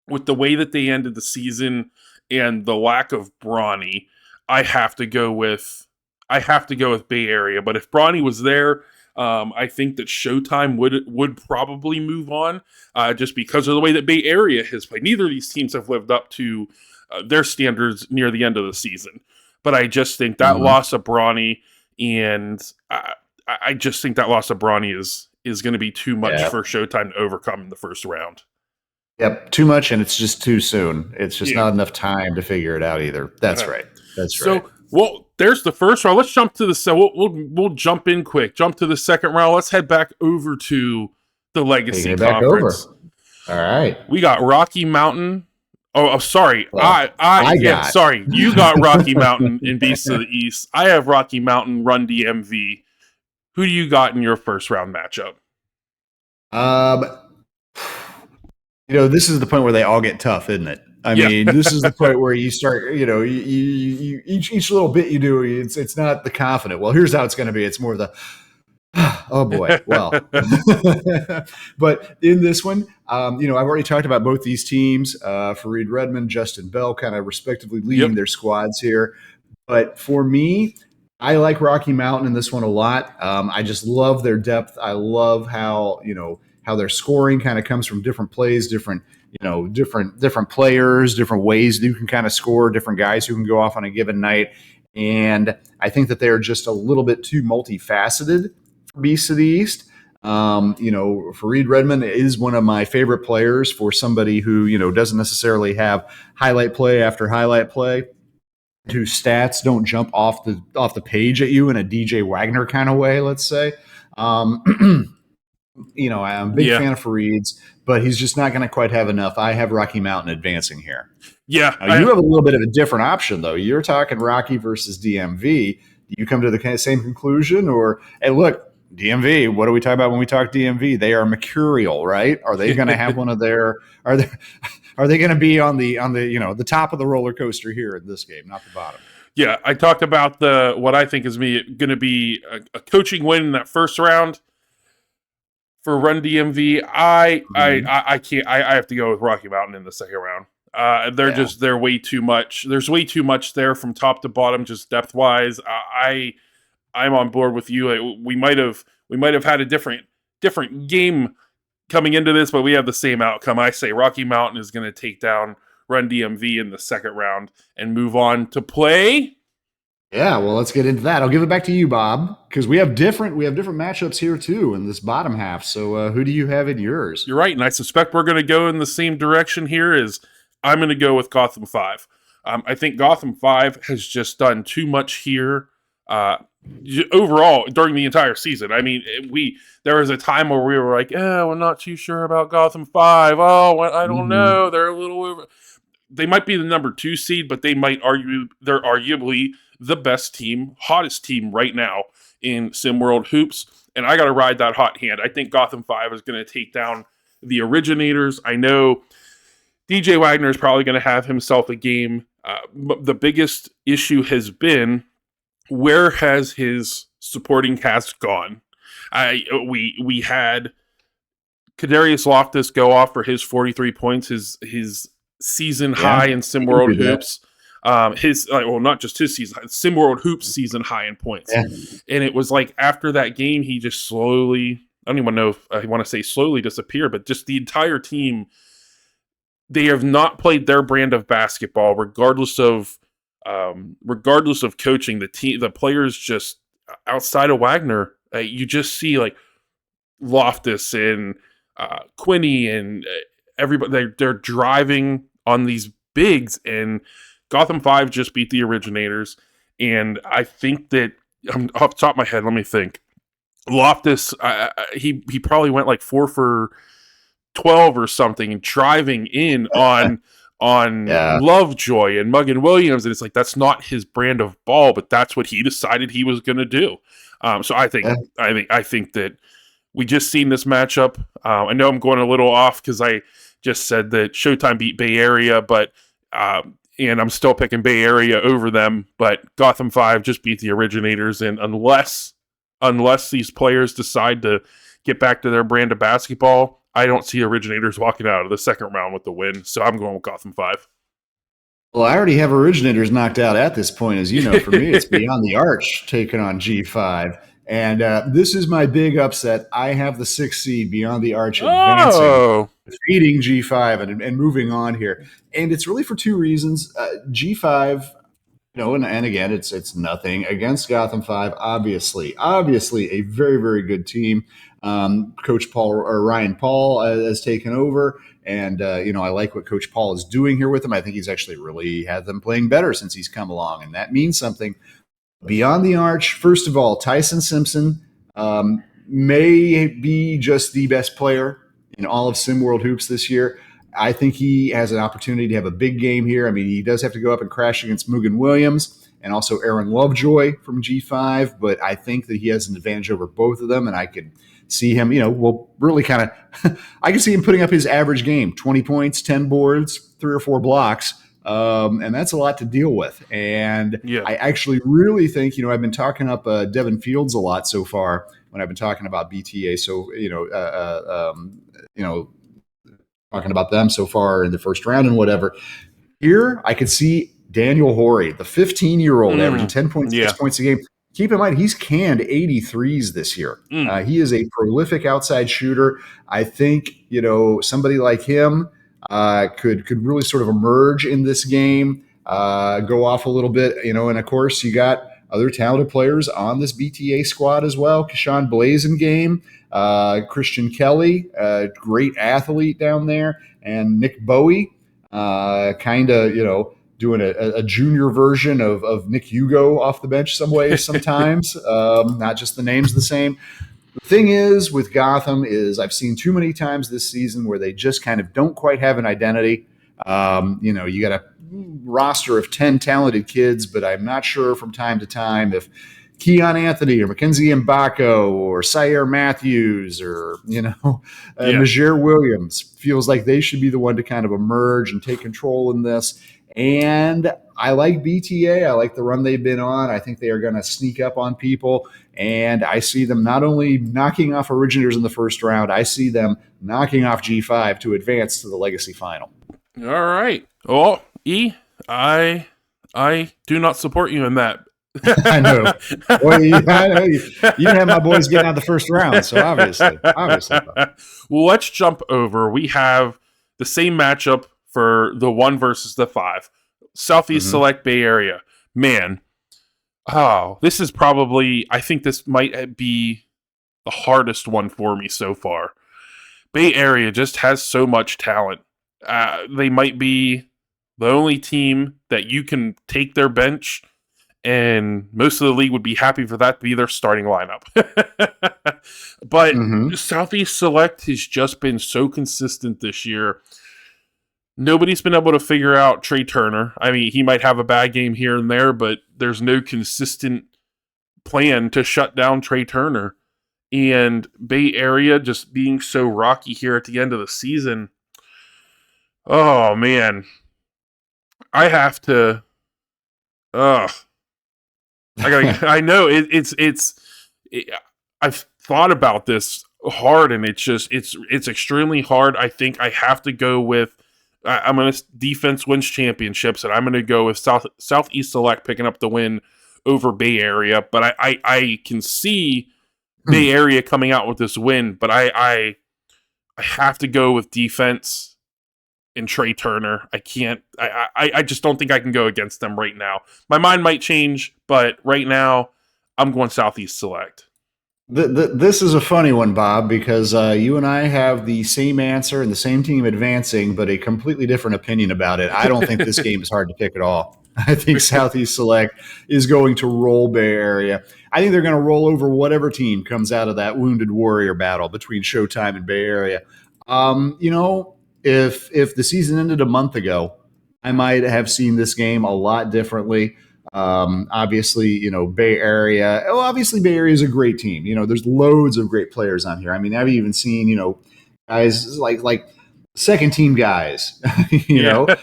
with the way that they ended the season and the lack of Bronny, I have to go with Bay Area. But if Bronny was there, I think that Showtime would probably move on just because of the way that Bay Area has played. Neither of these teams have lived up to their standards near the end of the season. But I just think that loss of Bronny, and I just think that loss of Bronny is going to be too much for Showtime to overcome in the first round. Yep, too much, and it's just too soon. It's just not enough time to figure it out either. That's right. That's right. So, well, there's the first round. Let's jump to we'll jump in quick. Jump to the second round. Let's head back over to the Legacy Conference. All right. We got Rocky Mountain. Oh, sorry. Well, sorry. You got Rocky Mountain in Beasts of the East. I have Rocky Mountain Run DMV. Who do you got in your first round matchup? This is the point where they all get tough, isn't it? I mean, this is the point where you start, you each little bit you do, it's not the confident. Well, here's how it's going to be. It's more the, oh boy, well. But in this one, I've already talked about both these teams, Fareed Redmond, Justin Bell, kind of respectively leading their squads here. But for me, I like Rocky Mountain in this one a lot. I just love their depth. I love how how their scoring kind of comes from different plays, different players, different ways that you can kind of score, different guys who can go off on a given night. And I think that they're just a little bit too multifaceted for Beasts of the East. Fareed Redmond is one of my favorite players for somebody who, doesn't necessarily have highlight play after highlight play, whose stats don't jump off the page at you in a DJ Wagner kind of way, let's say. I'm a big fan of Fareed's, but he's just not going to quite have enough. I have Rocky Mountain advancing here. Yeah. You have a little bit of a different option, though. You're talking Rocky versus DMV. Do you come to the same conclusion? Or, hey, look, DMV, what do we talk about when we talk DMV? They are mercurial, right? Are they going to have one of their – are they going to be on the top of the roller coaster here in this game, not the bottom? Yeah, I talked about what I think is going to be a coaching win in that first round for Run DMV. I can't. I have to go with Rocky Mountain in the second round. They're way too much. There's way too much there from top to bottom, just depth wise. I'm on board with you. We might have had a different game coming into this, but we have the same outcome. I say Rocky Mountain is going to take down Run DMV in the second round and move on to play. Yeah, well, let's get into that. I'll give it back to you, Bob, because we have different matchups here too in this bottom half. So, who do you have in yours? You're right, and I suspect we're going to go in the same direction here. I'm going to go with Gotham 5. I think Gotham 5 has just done too much here overall during the entire season. I mean, there was a time where we were like, we're not too sure about Gotham 5. Oh, I don't know. They're a little over. They might be the number 2 seed, but they're arguably the best team, hottest team right now in SimWorld Hoops. And I got to ride that hot hand. I think Gotham 5 is going to take down the Originators. I know DJ Wagner is probably going to have himself a game. The biggest issue has been, where has his supporting cast gone? We had Kadarius Loftus go off for his 43 points, his season high in SimWorld Hoops. Not just his season, SimWorld Hoops season high in points. Yeah. And it was like after that game, he just slowly, I don't even know if I want to say slowly disappeared, but just the entire team, they have not played their brand of basketball, regardless of coaching. The players just outside of Wagner, you just see like Loftus and Quinney and everybody. They're driving on these bigs, and Gotham 5 just beat the Originators. And I think that off the top of my head, let me think. Loftus, he probably went like 4 for 12 or something, and driving in on Lovejoy and Muggan Williams, and it's like that's not his brand of ball, but that's what he decided he was going to do. So I think that we just seen this matchup. I know I'm going a little off because I just said that Showtime beat Bay Area, but and I'm still picking Bay Area over them. But Gotham 5 just beat the Originators, and unless these players decide to get back to their brand of basketball, I don't see Originators walking out of the second round with the win, so I'm going with Gotham 5. Well, I already have Originators knocked out at this point. As you know, for me, it's Beyond the Arch taking on G5. And this is my big upset. I have the 6th seed Beyond the Arch advancing, defeating G5 and moving on here. And it's really for 2 reasons. G5, and again, it's nothing against Gotham 5. Obviously a very, very good team. Coach Ryan Paul has taken over, and I like what Coach Paul is doing here with them. I think he's actually really had them playing better since he's come along, and that means something. Beyond the Arch, first of all, Tyson Simpson may be just the best player in all of SimWorld Hoops this year. I think he has an opportunity to have a big game here. I mean, he does have to go up and crash against Muggan Williams and also Aaron Lovejoy from G5, but I think that he has an advantage over both of them, and I could see him, really kind of – I can see him putting up his average game, 20 points, 10 boards, 3 or 4 blocks, and that's a lot to deal with. And I actually really think, I've been talking up Devin Fields a lot so far when I've been talking about BTA. So, talking about them so far in the first round and whatever. Here, I could see Daniel Horry, the 15-year-old, averaging 10.6 points a game. keep in mind, he's canned 83s this year. He is a prolific outside shooter. I think, somebody like him could really sort of emerge in this game, go off a little bit, and of course you got other talented players on this BTA squad as well. Keyshawn Blazingame, Christian Kelly, great athlete down there, and Nick Bowie, kind of, doing a junior version of Nick Hugo off the bench some ways sometimes. Not just the names the same. The thing is with Gotham is I've seen too many times this season where they just kind of don't quite have an identity. You got a roster of 10 talented kids, but I'm not sure from time to time if Keon Anthony or Mackenzie Mbako or Syer Matthews or, Najir Williams feels like they should be the one to kind of emerge and take control in this. And I like BTA. I like the run they've been on. I think they are going to sneak up on people. And I see them not only knocking off Originators in the first round, I see them knocking off G5 to advance to the Legacy Final. All right. Well, I do not support you in that. I know. Well, I know you didn't have my boys getting out the first round, so obviously. Well, let's jump over. We have the same matchup for the 1 versus the 5. Southeast Select Bay Area. Man, this is probably, I think this might be the hardest one for me so far. Bay Area just has so much talent. They might be the only team that you can take their bench, and most of the league would be happy for that to be their starting lineup. But Southeast Select has just been so consistent this year. Nobody's been able to figure out Trey Turner. I mean, he might have a bad game here and there, but there's no consistent plan to shut down Trey Turner. And Bay Area just being so rocky here at the end of the season. Oh, man. I have to... I know I've thought about this hard, and it's extremely hard. I think I have to go with I'm going to defense wins championships, and I'm going to go with Southeast Select picking up the win over Bay Area. But I can see Bay Area coming out with this win, but I have to go with defense and Trey Turner. I can't. I just don't think I can go against them right now. My mind might change, but right now I'm going Southeast Select. This is a funny one, Bob, because you and I have the same answer and the same team advancing, but a completely different opinion about it. I don't think this game is hard to pick at all. I think Southeast Select is going to roll Bay Area. I think they're going to roll over whatever team comes out of that Wounded Warrior battle between Showtime and Bay Area. If the season ended a month ago, I might have seen this game a lot differently. Obviously, Bay Area. Oh, obviously, Bay Area is a great team. There's loads of great players on here. I mean, I've even seen, guys like second team guys.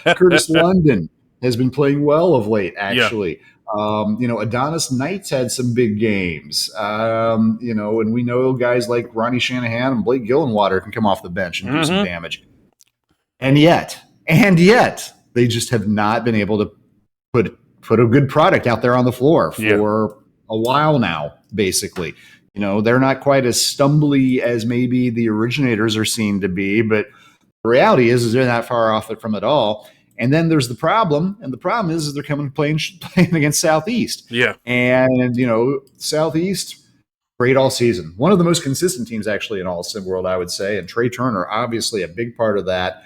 Curtis London has been playing well of late, actually. Yeah. Adonis Knight's had some big games. And we know guys like Ronnie Shanahan and Blake Gillenwater can come off the bench and do some damage. And yet, they just have not been able to put a good product out there on the floor for a while now, basically. They're not quite as stumbly as maybe the Originators are seen to be, but the reality is they're not far off it from it all. And then there's the problem, and the problem is they're playing against Southeast. Yeah. And, Southeast, great all season. One of the most consistent teams, actually, in all SimWorld, I would say. And Trey Turner, obviously a big part of that.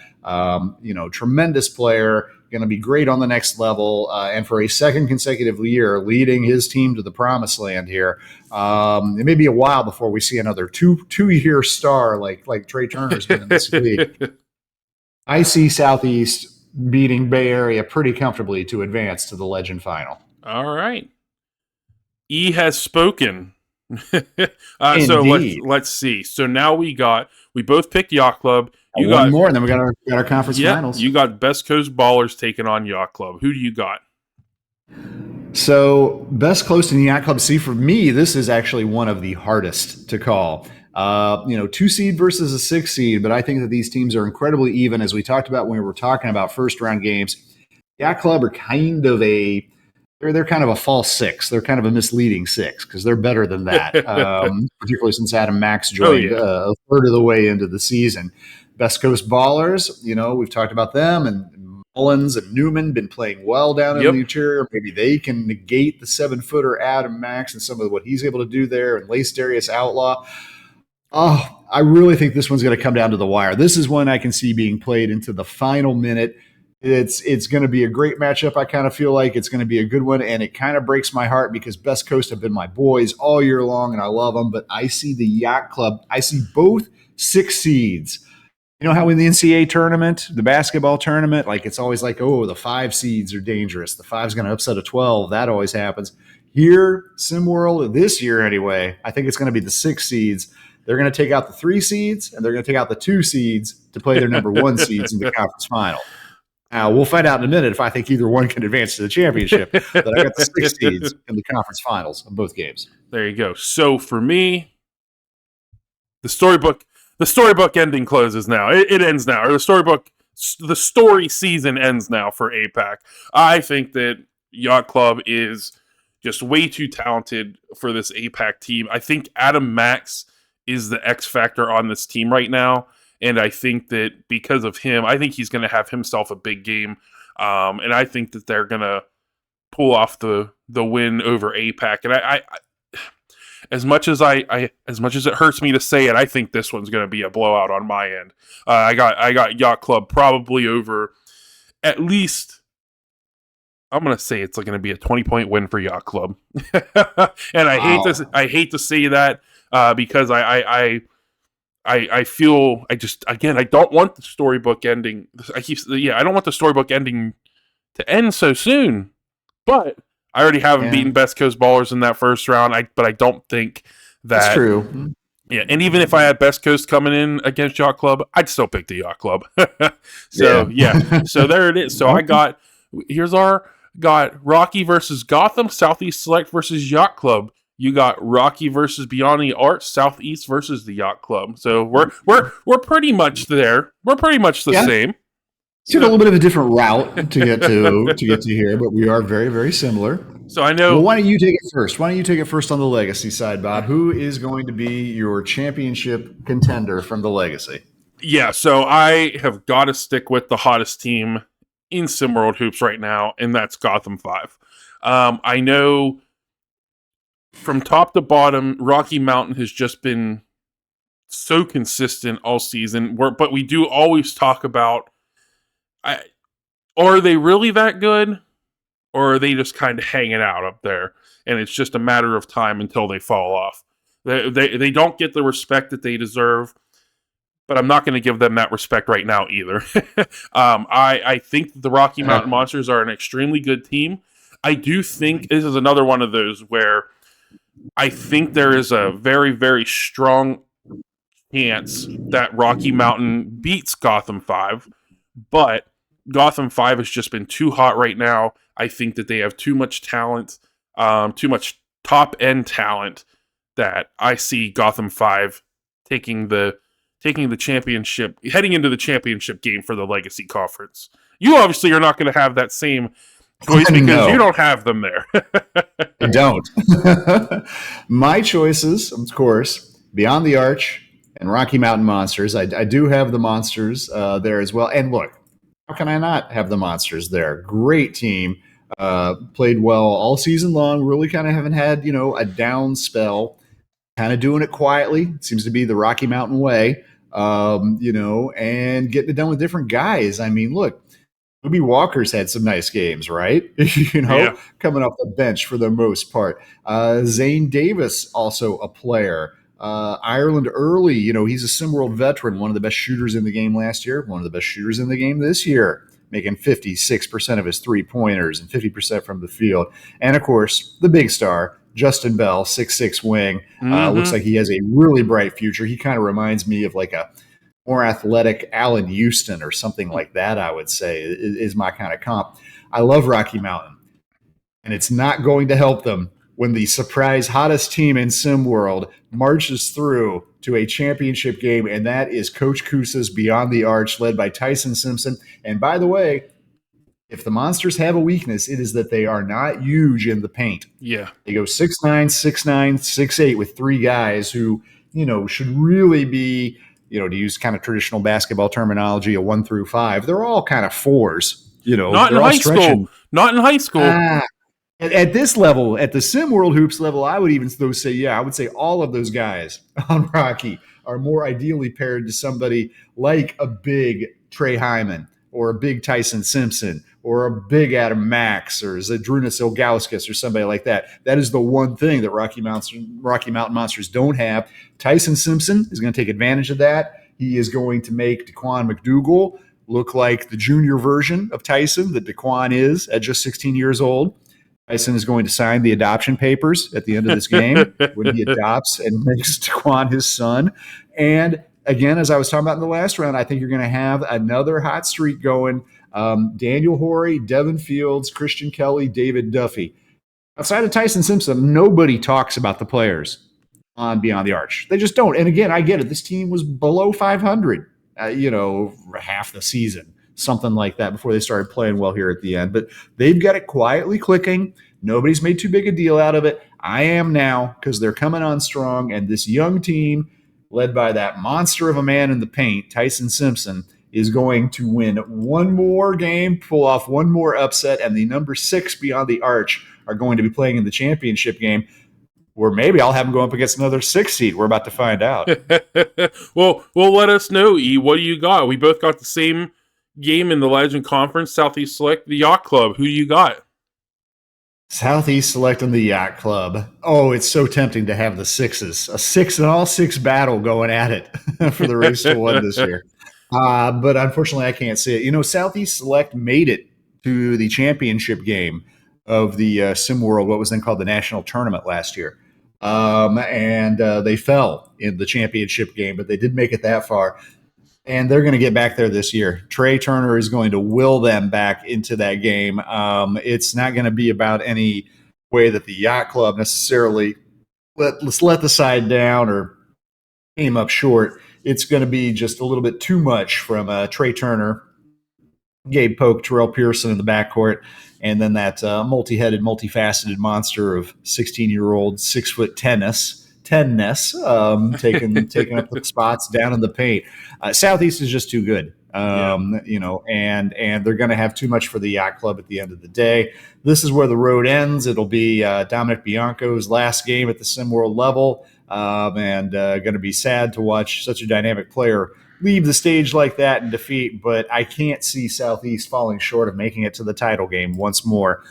Tremendous player, going to be great on the next level. And for a second consecutive year, leading his team to the promised land here. It may be a while before we see another two-year star like Trey Turner's been in this league. I see Southeast beating Bay Area pretty comfortably to advance to the Legend Final. All right. E has spoken. So let's see. So now we both picked Yacht Club. You got one more, and then we got our conference finals. You got Best Coast Ballers taking on Yacht Club. Who do you got? So Best Coast and Yacht Club. See, for me, this is actually one of the hardest to call. 2 seed versus a 6 seed, but I think that these teams are incredibly even. As we talked about when we were talking about first round games, Yacht Club are kind of a they're kind of a false six. They're kind of a misleading six because they're better than that. Particularly since Adam Max joined a third of the way into the season. Best Coast Ballers, we've talked about them, and Mullins and Newman been playing well down in the interior. Maybe they can negate the 7-footer Adam Max and some of what he's able to do there, and Lace Darius Outlaw. Oh, I really think this one's going to come down to the wire. This is one I can see being played into the final minute. It's going to be a great matchup. I kind of feel like it's going to be a good one, and it kind of breaks my heart because Best Coast have been my boys all year long, and I love them. But I see the Yacht Club. I see both 6 seeds. You know how in the NCAA tournament, the basketball tournament, like it's always like, oh, the 5 seeds are dangerous. The 5's going to upset a 12. That always happens. Here, SimWorld, this year anyway, I think it's going to be the 6 seeds. They're going to take out the 3 seeds, and they're going to take out the 2 seeds to play their number 1 seeds in the conference final. Now, we'll find out in a minute if I think either one can advance to the championship. But I got the 6 seeds in the conference finals of both games. There you go. So for me, the storybook ending closes now. It ends now. Or the story season ends now for APAC. I think that Yacht Club is just way too talented for this APAC team. I think Adam Max is the X factor on this team right now. And I think that because of him, I think he's going to have himself a big game. And I think that they're going to pull off the win over APAC. And I as much as it hurts me to say it, I think this one's going to be a blowout on my end. I got Yacht Club probably over at least. I'm going to say it's going to be a 20-point win for Yacht Club. And I hate to say that because I feel I don't want the storybook ending. I don't want the storybook ending to end so soon. But I already have beaten Best Coast Ballers in that first round. But I don't think that's true. Yeah, and even if I had Best Coast coming in against Yacht Club, I'd still pick the Yacht Club. So there it is. So I got Rocky versus Gotham, Southeast Select versus Yacht Club. You got Rocky versus Beyond the Arts, Southeast versus the Yacht Club. So we're pretty much there. We're pretty much the same. Took a little bit of a different route to get to here, but we are very, very similar. So I know. Well, why don't you take it first? Why don't you take it first on the Legacy side, Bob? Who is going to be your championship contender from the Legacy? Yeah, so I have got to stick with the hottest team in SimWorld Hoops right now, and that's Gotham 5. I know from top to bottom, Rocky Mountain has just been so consistent all season. But we do always talk about, are they really that good? Or are they just kind of hanging out up there? And it's just a matter of time until they fall off. They don't get the respect that they deserve. But I'm not going to give them that respect right now either. I think the Rocky Mountain Monsters are an extremely good team. I do think this is another one of those where I think there is a very, very strong chance that Rocky Mountain beats Gotham 5. But Gotham 5 has just been too hot right now. I think that they have too much talent, too much top-end talent, that I see Gotham 5 taking the championship, heading into the championship game for the Legacy Conference. You obviously are not going to have that same choice because you don't have them there. I don't. My choices, of course, Beyond the Arch and Rocky Mountain Monsters. I do have the Monsters there as well. And look, how can I not have the Monsters there? Great team. Played well all season long. Really kind of haven't had, a down spell. Kind of doing it quietly. It seems to be the Rocky Mountain way. And getting it done with different guys. I mean, look, Ruby Walker's had some nice games, right? Coming off the bench for the most part. Zane Davis, also a player. Ireland Early, he's a SimWorld veteran, one of the best shooters in the game last year, one of the best shooters in the game this year, making 56% of his three-pointers and 50% from the field. And, of course, the big star, Justin Bell, 6'6" wing. Looks like he has a really bright future. He kind of reminds me of like a more athletic Allen Houston or something like that, I would say, is my kind of comp. I love Rocky Mountain, and it's not going to help them when the surprise hottest team in SimWorld marches through to a championship game, and that is Coach Kusa's Beyond the Arch, led by Tyson Simpson. And by the way, If the Monsters have a weakness, it is that they are not huge in the paint. Yeah. They go 6'9", 6'9", 6'8" with three guys who, should really be, to use kind of traditional basketball terminology, a 1 through 5. They're all kind of fours. Not in They're all high school. stretching. Not in high school. At this level, at the SimWorld Hoops level, I would even say, I would say all of those guys on Rocky are more ideally paired to somebody like a big Trey Hyman or a big Tyson Simpson or a big Adam Max or Zadrunas Ilgauskas or somebody like that. That is the one thing that Rocky Mountain Monsters don't have. Tyson Simpson is going to take advantage of that. He is going to make Daquan McDougal look like the junior version of Tyson that Daquan is at just 16 years old. Tyson is going to sign the adoption papers at the end of this game when he adopts and makes Daquan his son. And again, as I was talking about in the last round, I think you're going to have another hot streak going. Daniel Horry, Devin Fields, Christian Kelly, David Duffy. Outside of Tyson Simpson, nobody talks about the players on Beyond the Arch. They just don't. And again, I get it. This team was below 500, half the season, something like that, before they started playing well here at the end. But they've got it quietly clicking. Nobody's made too big a deal out of it. I am now, because they're coming on strong. And this young team, led by that monster of a man in the paint, Tyson Simpson, is going to win one more game, pull off one more upset, and the number 6 Beyond the Arch are going to be playing in the championship game, where maybe I'll have them go up against another 6 seed. We're about to find out. Well, let us know, E. What do you got? We both got the same game in the Legend Conference, Southeast Select, the Yacht Club. Who you got? Southeast selecting the Yacht Club. Oh, it's so tempting to have the 6s. A 6 and all 6 battle going at it for the race to 1 this year. But unfortunately, I can't see it. Southeast Select made it to the championship game of the SimWorld, what was then called the National Tournament last year. And they fell in the championship game, but they did make it that far. And they're going to get back there this year. Trey Turner is going to will them back into that game. It's not going to be about any way that the Yacht Club necessarily let's let the side down or came up short. It's going to be just a little bit too much from Trey Turner, Gabe Polk, Terrell Pearson in the backcourt, and then that multi-headed, multifaceted monster of 16-year-old 6'10" taking up the spots down in the paint. Southeast is just too good, and they're going to have too much for the Yacht Club at the end of the day. This is where the road ends. It'll be Dominic Bianco's last game at the SimWorld level, and going to be sad to watch such a dynamic player leave the stage like that in defeat, but I can't see Southeast falling short of making it to the title game once more.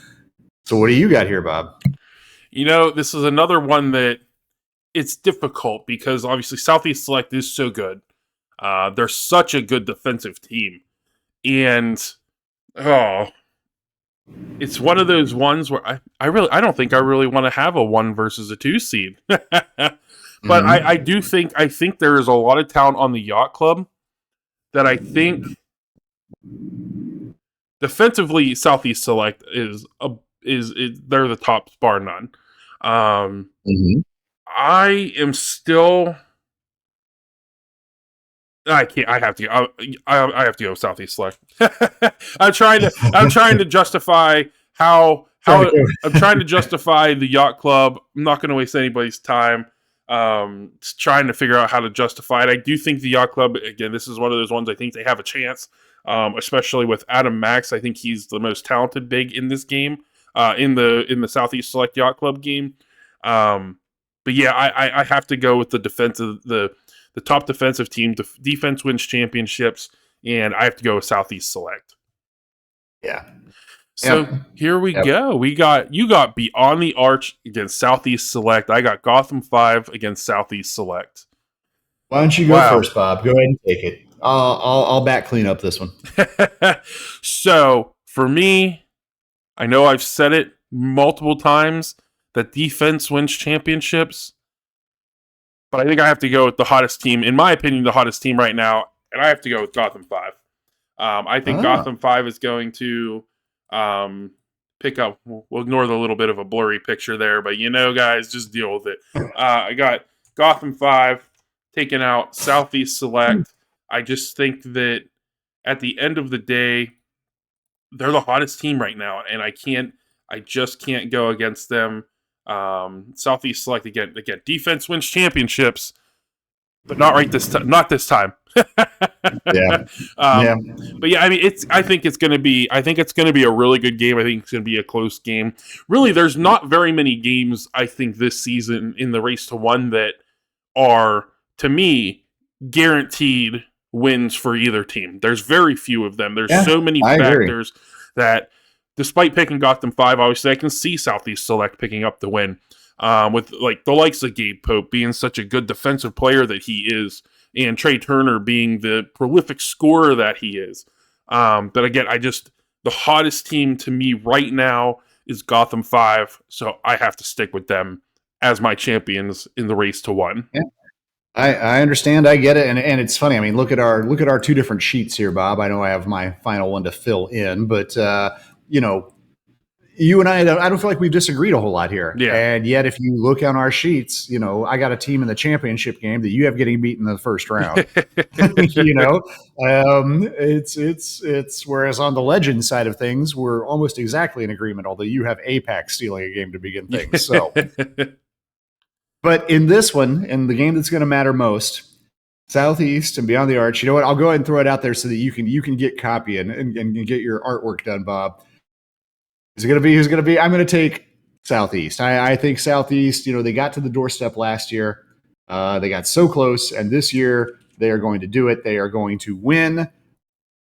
So what do you got here, Bob? This is another one that it's difficult because obviously Southeast Select is so good. They're such a good defensive team. And, it's one of those ones where I don't think I really want to have a 1 versus a 2 seed. But I think there is a lot of talent on the Yacht Club that I think defensively Southeast Select is they're the top bar none. I am still. I can't. I have to. I have to go Southeast Select. I'm trying to justify how I'm trying to justify the Yacht Club. I'm not going to waste anybody's time. Trying to figure out how to justify it. I do think the Yacht Club, again, this is one of those ones I think they have a chance, especially with Adam Max. I think he's the most talented big in this game, in the Southeast Select Yacht Club game. But yeah, I have to go with the defensive, the top defensive team. Defense wins championships, and I have to go with Southeast Select. Yeah. So here we go. You got Beyond the Arch against Southeast Select. I got Gotham 5 against Southeast Select. Why don't you go first, Bob? Go ahead and take it. I'll back clean up this one. So for me, I know I've said it multiple times that defense wins championships, but I think I have to go with the hottest team. In my opinion, the hottest team right now, and I have to go with Gotham 5. I think Gotham 5 is going to pick up. We'll ignore the little bit of a blurry picture there, but guys, just deal with it. I got Gotham 5 taking out Southeast Select. I just think that at the end of the day, they're the hottest team right now, and I just can't go against them. Southeast Select again, defense wins championships, but not this time. Yeah. Yeah. But yeah, I mean, I think it's going to be a really good game. I think it's going to be a close game. Really, there's not very many games I think this season in the race to one that are, to me, guaranteed wins for either team. There's very few of them. There's so many factors that, despite picking Gotham 5, obviously I can see Southeast Select picking up the win. With like the likes of Gabe Pope being such a good defensive player that he is, and Trey Turner being the prolific scorer that he is. But again, the hottest team to me right now is Gotham 5, so I have to stick with them as my champions in the race to one. Yeah. I understand. I get it. And it's funny. I mean, look at our two different sheets here, Bob. I know I have my final one to fill in, but you and I don't feel like we've disagreed a whole lot here. Yeah. And yet, if you look on our sheets, I got a team in the championship game that you have getting beaten in the first round. It's whereas on the legend side of things, we're almost exactly in agreement, although you have Apex stealing a game to begin things. So, but in this one, in the game that's going to matter most, Southeast and Beyond the Arch, you know what? I'll go ahead and throw it out there so that you can get copy and get your artwork done, Bob. Who's going to be? I'm going to take Southeast. I think Southeast, they got to the doorstep last year. They got so close, and this year they are going to do it. They are going to win a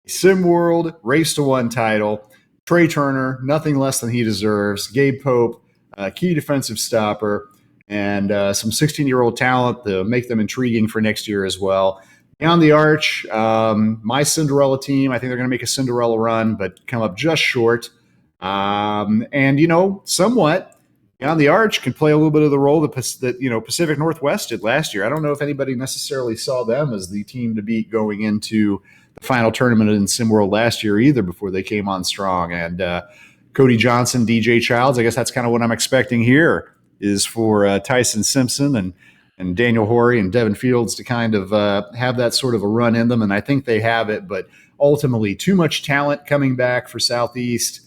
SimWorld Race to One title. Trey Turner, nothing less than he deserves. Gabe Pope, key defensive stopper, and some 16-year-old talent to make them intriguing for next year as well. Beyond the Arch, my Cinderella team, I think they're going to make a Cinderella run, but come up just short. Somewhat Beyond the Arch can play a little bit of the role that Pacific Northwest did last year. I don't know if anybody necessarily saw them as the team to beat going into the final tournament in SimWorld last year either, before they came on strong. And Cody Johnson, DJ Childs, I guess that's kind of what I'm expecting here, is for Tyson Simpson and Daniel Horry and Devin Fields to kind of have that sort of a run in them. And I think they have it, but ultimately too much talent coming back for Southeast.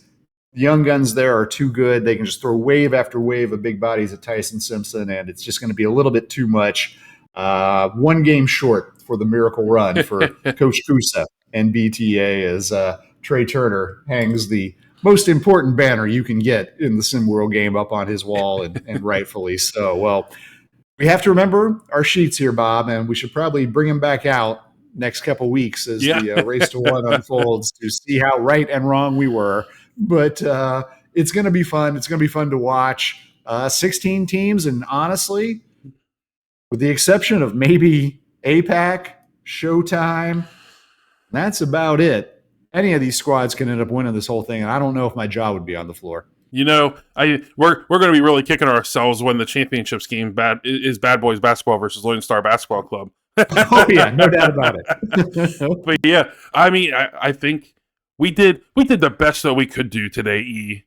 The young guns there are too good. They can just throw wave after wave of big bodies at Tyson Simpson, and it's just going to be a little bit too much. One game short for the miracle run for Coach Kusa and BTA as Trey Turner hangs the most important banner you can get in the SimWorld game up on his wall, and rightfully so. Well, we have to remember our sheets here, Bob, and we should probably bring them back out next couple weeks as the race to one unfolds to see how right and wrong we were. But it's going to be fun. It's going to be fun to watch. 16 teams, and honestly, with the exception of maybe APAC, Showtime, that's about it. Any of these squads can end up winning this whole thing, and I don't know if my jaw would be on the floor. We're going to be really kicking ourselves when the championships game is Bad Boys Basketball versus Lone Star Basketball Club. Oh yeah, no doubt about it. But yeah, I mean, I think we did the best that we could do today, E.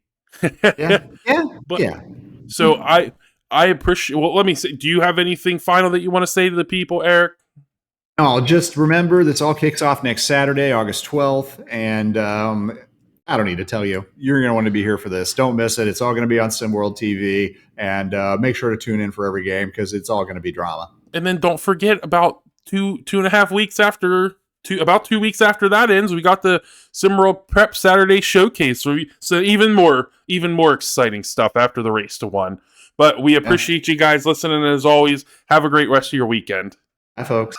Yeah. So I appreciate. Well, let me say, do you have anything final that you want to say to the people, Eric? No, just remember this all kicks off next Saturday, August 12th, and I don't need to tell you, you're going to want to be here for this. Don't miss it. It's all going to be on SimWorld TV, and make sure to tune in for every game because it's all going to be drama. And then don't forget about 2.5 weeks after. About 2 weeks after that ends, we got the SimWorld Prep Saturday Showcase. So even more exciting stuff after the race to one. But we appreciate you guys listening, and as always, have a great rest of your weekend. Bye, folks.